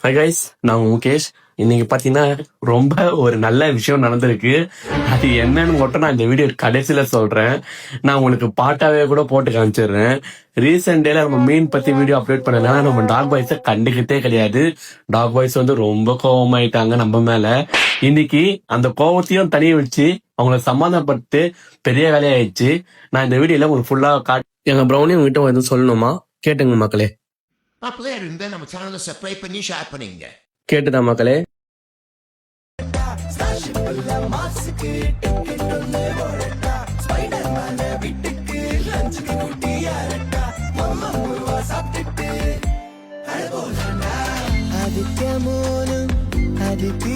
Hi guys, நான் முகேஷ். இன்னைக்கு பாத்தீங்கன்னா ரொம்ப ஒரு நல்ல விஷயம் நடந்திருக்கு. அது என்னன்னு மட்டும் நான் இந்த வீடியோ கடைசியில சொல்றேன். நான் உங்களுக்கு பாட்டாவே கூட போட்டு காமிச்சிடுறேன். ரீசெண்ட் டேல நம்ம மீன் பத்தி வீடியோ அப்லோட் பண்ணனால நம்ம டாக் பாய்ஸை கண்டுக்கிட்டே கிடையாது. டாக் பாய்ஸ் வந்து ரொம்ப கோவமாயிட்டாங்க நம்ம மேல. இன்னைக்கு அந்த கோவத்தையும் தனிய வச்சு அவங்கள சமாதானப்பட்டு பெரிய வேலையாயிடுச்சு. நான் இந்த வீடியோல உங்களுக்கு ஃபுல்லா எங்க ப்ரௌனி உங்ககிட்ட எதுவும் சொல்லணுமா? கேட்டுங்க மக்களே. அப்படியே இருந்தா நம்ம சேனலை சப்ஸ்கிரைப் பண்ணி ஷேர் பண்ணிங்க. கேட்டுதா மக்களே? ஆதித்ய மூலம் அதித்தி